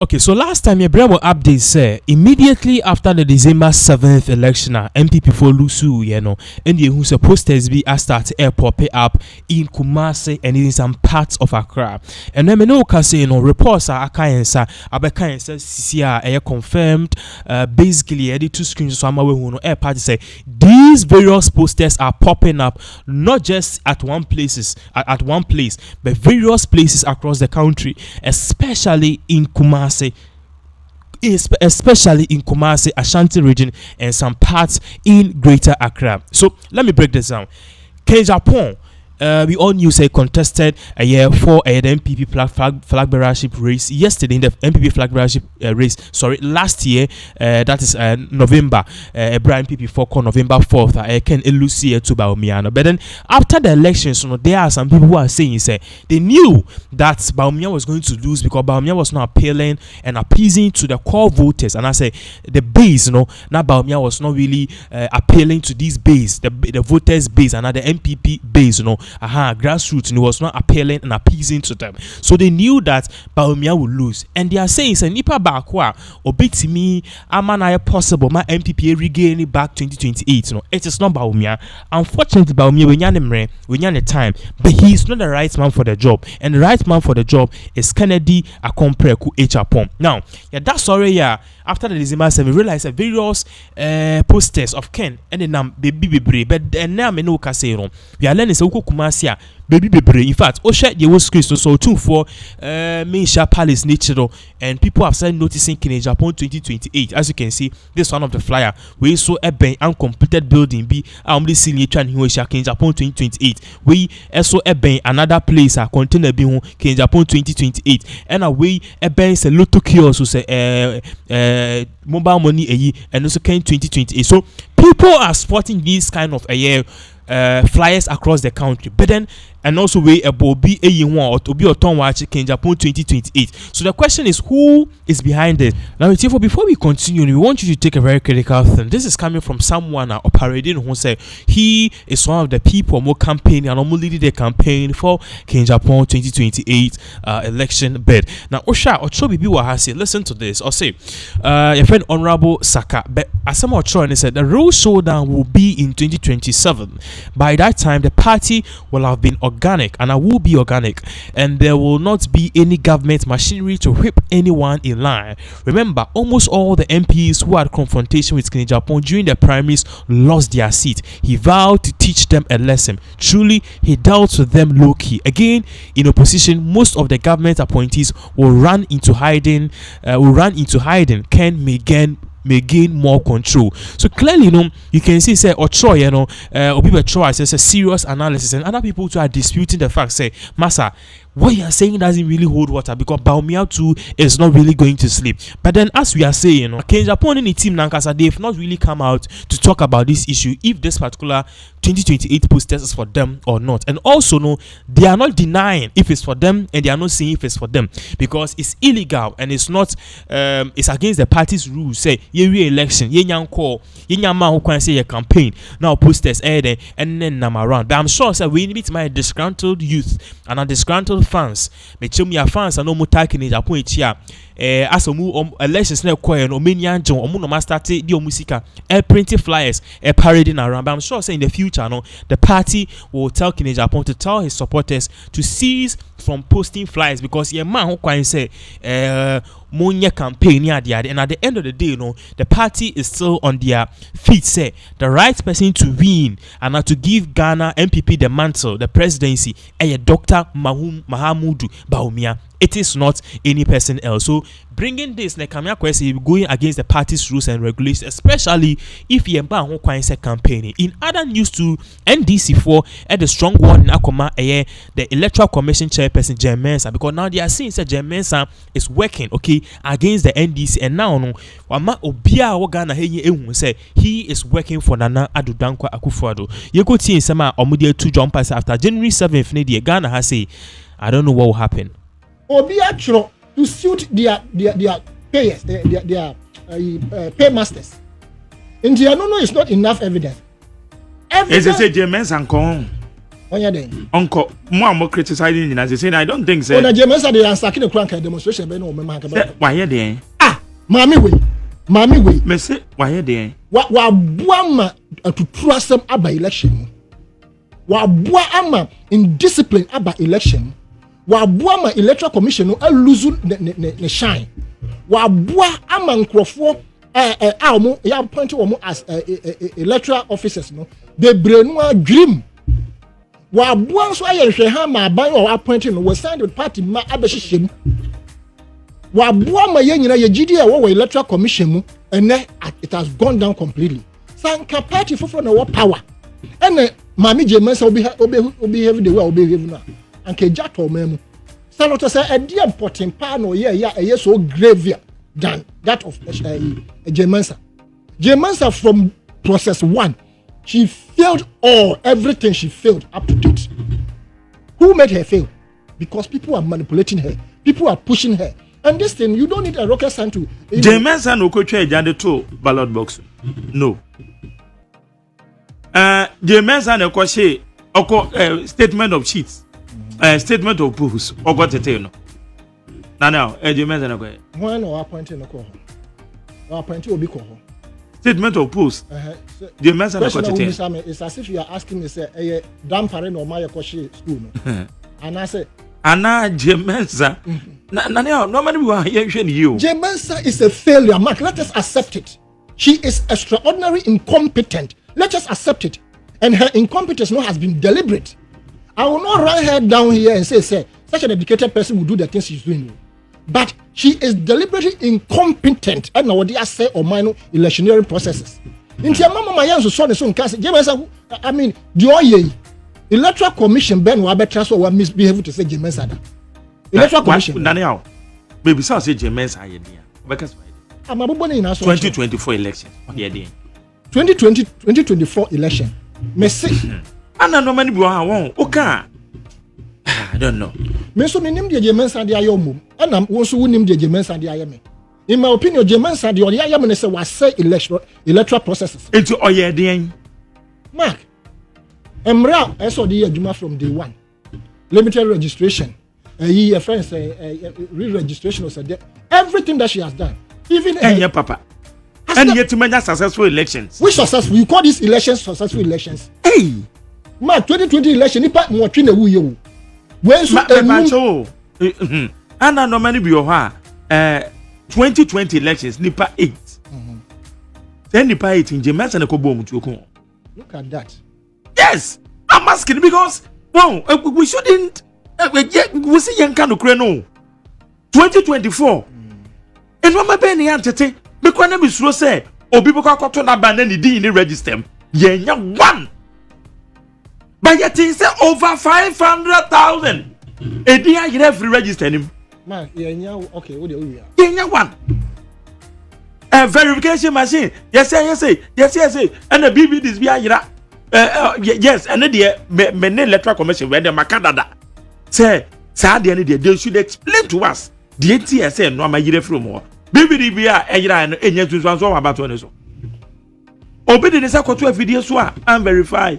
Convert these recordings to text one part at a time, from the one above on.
Okay, so last time your brother update said immediately after the December 7th election, MPP for Lusu, and the who supposed to be a start airport up in Kumasi and in some parts of Accra. And then no say reports are akayensa abekayensa CCR air confirmed basically edit two screens so I'm air party say these various posters are popping up not just at one place, but various places across the country, especially in Kumasi. Especially in Kumasi, Ashanti region, and some parts in Greater Accra. So let me break this down. Agyapong, we all knew say contested a year for the MPP flag bearership race yesterday in the MPP flag bearership race. Sorry, last year that is November. Brian MPP for November 4th. Ken Elusi to Bawumia. But then after the elections, there are some people who are saying say they knew that Bawumia was going to lose because Bawumia was not appealing and appeasing to the core voters. And I say the base, now Bawumia was not really appealing to this base, the voters base, and the MPP base, grassroots, and it was not appealing and appeasing to them. So they knew that Bawumia would lose. And they are saying, say, Nipa Bakwa, Obitimi, Amanaya possible, my MPP regain it back 2028. It is not Bawumia. Unfortunately, Bawumia, we need the time, but he is not the right man for the job. And the right man for the job is Kennedy Akompreku Agyapong. Now, that's already after the December 7, we realized that various posters of Ken and then baby, but now me no say we are learning so Kumasi baby. In fact, Osha the was Christ so Otumfour Manhyia Palace nature, and people have started noticing Ken Agyapong 2028. As you can see, this one of the flyer we saw a uncompleted building be only senior Ken Agyapong 2028. We also a another place container be Ken Agyapong 2028, and away a is a lotto kiosk who say mobile money and also Ken 2028. So people are spotting this kind of flyers across the country, but then and also we be a year or to be a ton watch Ken Agyapong 2028. So the question is, who is behind it? Now, before we continue, we want you to take a very critical thing. This is coming from someone operating who said he is one of the people more campaigning and normally leading the campaign for Ken Agyapong 2028 election bid. Now, Ocho Bibi Wahasi, listen to this. Or say, your friend Honorable Saka, but as some Ocho said, the real showdown will be in 2027. By that time, the party will have been organic, and I will be organic, and there will not be any government machinery to whip anyone in line. Remember, almost all the MPs who had confrontation with Ken Agyapong during the primaries lost their seat. He vowed to teach them a lesson. Truly, he dealt with them low-key. Again, in opposition, most of the government appointees will run into hiding. Ken may gain more control. So clearly, you can see, say, Ocho, Obibe Troy says a serious analysis, and other people too are disputing the fact, say, Massa, what you are saying doesn't really hold water because Bawumia too is not really going to sleep. But then, as we are saying, Ken Agyapong and the team Nankasa, they've not really come out to talk about this issue, if this particular 2028 posters is for them or not. And also, they are not denying if it's for them, and they are not saying if it's for them because it's illegal and it's not. It's against the party's rules. Say, re-election, man who can say a campaign now posters and then around. But I'm sure we need my disgruntled youth and a disgruntled fans. But your fans are no more taking it upon here. As a move elections now quiet no many John or no start the musica printing flyers parading around. But I'm sure in the future the party will tell Ken Agyapong to tell his supporters to cease from posting flyers because man who can say Manhyia campaign and at the end of the day the party is still on their feet. Say the right person to win and not to give Ghana MPP the mantle, the presidency, Dr. Mahamudu Bawumia. It is not any person else. So bringing this like Kamia Kwesi going against the party's rules and regulations, especially if you embark on campaigning. In other news too, NDC4 had a strong warning Akoma the Electoral Commission chairperson Jemensa, because now they are saying that Jemensa is working against the NDC, and now Wama Obia Wagana Hey say he is working for Nana Addo Dankwa Akufo-Addo. You could see some Omudia 2 jumpers after January 7th. Ghana has say I don't know what will happen. Obi actually to suit their payers, their paymasters. And I don't know, it's not enough evidence. As I say, James and Con. Onya den. Uncle, more criticizing as they say, I don't think so. When Jay Mensa they answer the crank demonstration, be no member. Why are they? Mami we. Me say, why are they? Wa buama to trust them about election. Wa buama indiscipline about election. Wa buama electoral commission no lose ne shine. Wa buama nkrofo omo ya appoint omo as electoral officers no. They brain one dream. Wa buan so ayehwe ha ma ban o appoint no we stand with party ma abehyehyem. Wa buama ye nyina ye gidi e wo electoral commission mu ene it has gone down completely. Sanka party fofo na wo power. Ene Mami Jay Mensa obi behave the way obi behave na. Anke jato memu. Senator say e dey important pa no ye so grave than that of Jay Mensa. Jay Mensa from process 1, she failed everything she failed up to date. Who made her fail? Because people are manipulating her. People are pushing her. And this thing, you don't need a rocket scientist to... Jay Mensa no coach jade to ballot box. No. Jay Mensa no kwashe statement of cheats. Statement of proofs. Oko tete no. Now, Jay Mensa no kwa. When or appointing no ko. Or appointing obi ko. Statement of proofs. Jay Mensa no kwa tete. It's as if you are asking me say damn parent or my kwashe school no. And I say Jay Mensa. Normally we are hearing you. Jay Mensa is a failure, Mark. Let us accept it. She is extraordinarily incompetent. Let us accept it. And her incompetence has been deliberate. I will not write her down here and say, such an educated person will do the things she's doing. But she is deliberately incompetent. And now what they say or minor electioneering processes. In the mama my young son is on cast. Jay Mensa, I mean, the electoral commission Ben will better so what misbehave to say Jay Mensa. Electoral commission. Daniel, baby, so say Jay Mensa idea. Because 2024 election. 2024 election. Me say. Ana no many be won. Okay. I don't know. Me so me nim de Jay Mensa de ayom. Ana wo so nim de Jay Mensa de ayeme. In my opinion, Jay Mensa de ayeme say was say electoral processes. Into oye den. Mark. Emra eso de adwuma from day 1. Limited registration. Your friends re-registration was there. Everything that she has done. Even papa. And yet to many successful elections. Which successful? You call these elections successful elections? Hey! Ma 2020 election, nipa mo twine wu ye. When so Anna normally be your 2020 elections nipa 8. Then nipa 8 in Jay Mensa na ko bom tuoko. Look at that. Yes! I'm asking because we shouldn't we see young kind of no 2024 and what my penny antete me kwa na be suro say obi be kwa to na ban na ni din ni register yenya one but yet say over 500,000 e din a free register nim man yenya okay we dey yenya one verification machine yes and the BB this be a yes and the me ne electoral commission where the makadada say they should explain to us the ATS no ma yire from ho bibidi bia eyira no enya tunso so wa bato ne so obedi ne say koto afidie so a verify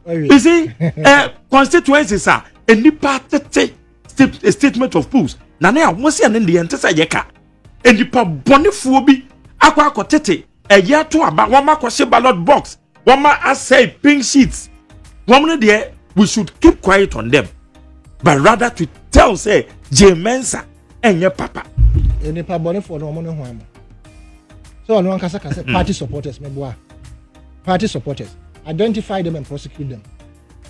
you see constituencies are any party statement of proofs na na wo se ne de ente say yeka enipa bonefuo bi akwa akotete eya to aba wo ma kwose ballot box wo ma assay pink sheets wo mo de we should keep quiet on them, but rather to tell say Jay Mensa enye papa. Any pabone for no money ho am. So no one say party supporters me boa. Party supporters identify them and prosecute them.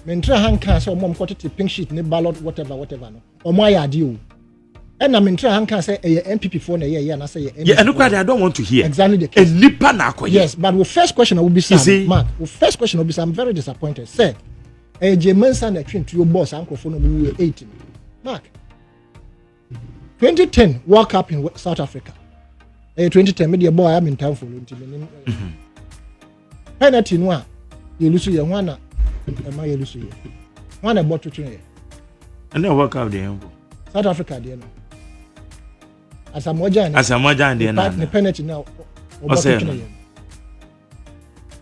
Me ntra han kan say omom kwotete pink sheet ne ballot whatever no. Omo ayade o. And I'm in try and can say a MPP for na yeah na say yeah and I don't want to hear exactly the case. Nipa na akoye. Yes, but the first question I will be saying, Mark, the first question will be I'm very disappointed. Say Jay Mensa na train to your boss uncle for no 18. Mark. 2010 World Cup in South Africa. 2010 media boy I'm in town for penalty no you lose your one am I lose you. One about to train. And then World Cup there. South Africa there no. As a moja there na. The penalty now.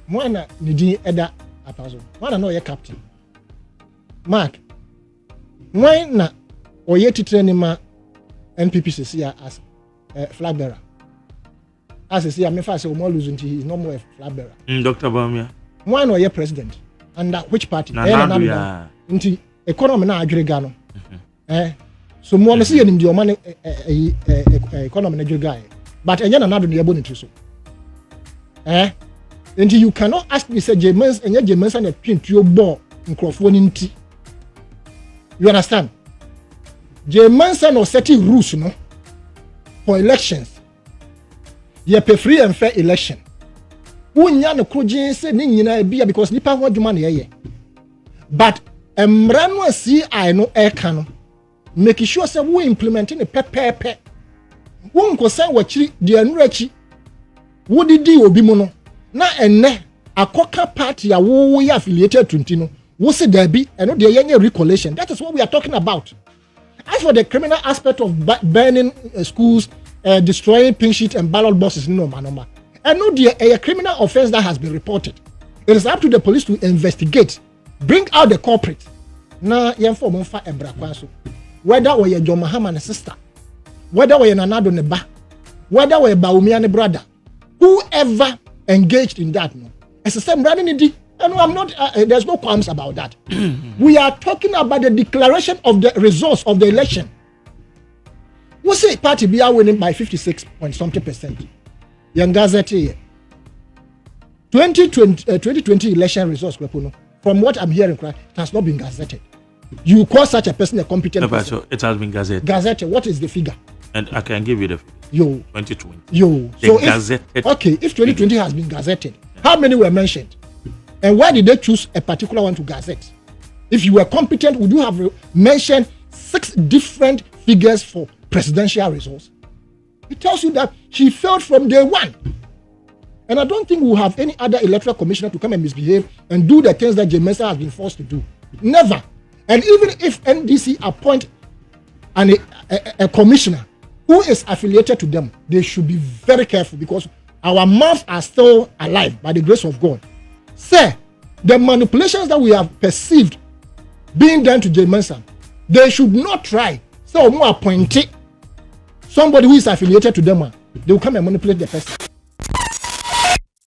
Mwana ni din eda apaso. One no ye captain. Mark. Why na oye titreni ma NPP say as flag bearer. As I say, I'm say we more losing he is no more a flag bearer. Dr. Bamia. Why no ye president? Under which party? Na Nti economy na adwere no. So more me see him the man economy na adwere guy. But enya na nado na yebo ne so. Nti you cannot ask me say James enya James na twintuo ball nkrofo ni nti. You understand? James no setting rules no for elections. Ye pay free and fair election. Unya no krojin say ni nyina bia because nipa ho adwuma na ye. But emra no asi I no e ka no make sure say we implementing the pepepe. Wo nko say wachiri de anura chi. Wo didi obi mu no na enne akoka party a wo ye affiliated to ntino. Wo say there be eno de yenye recollection. That is what we are talking about. As for the criminal aspect of burning schools, destroying pink sheet and ballot boxes, no man. And no, a criminal offense that has been reported. It is up to the police to investigate, bring out the culprit. Na yenfo monfa ebrakwanso. Whether we John Mahama sister, whether we Nanado neba, whether we Baumia brother, whoever engaged in that, no. As the same running in the. And I'm not. There's no qualms about that. We are talking about the declaration of the results of the election. We say party be winning by 56.something%. Young Gazette 2020 election results. From what I'm hearing, it has not been gazetted. You call such a person a competent person? So it has been gazetted. Gazetted. What is the figure? And I can give you the figure. 2020. So if 2020 has been gazetted, how many were mentioned? And why did they choose a particular one to gazette? If you were competent, would you have mentioned 6 different figures for presidential results? It tells you that she failed from day one. And I don't think we'll have any other electoral commissioner to come and misbehave and do the things that Jemesa has been forced to do. Never. And even if NDC appoint a commissioner who is affiliated to them, they should be very careful because our mouths are still alive by the grace of God. Sir, the manipulations that we have perceived being done to Jay Mensa, they should not try. So, more appointed somebody who is affiliated to them, they will come and manipulate the person.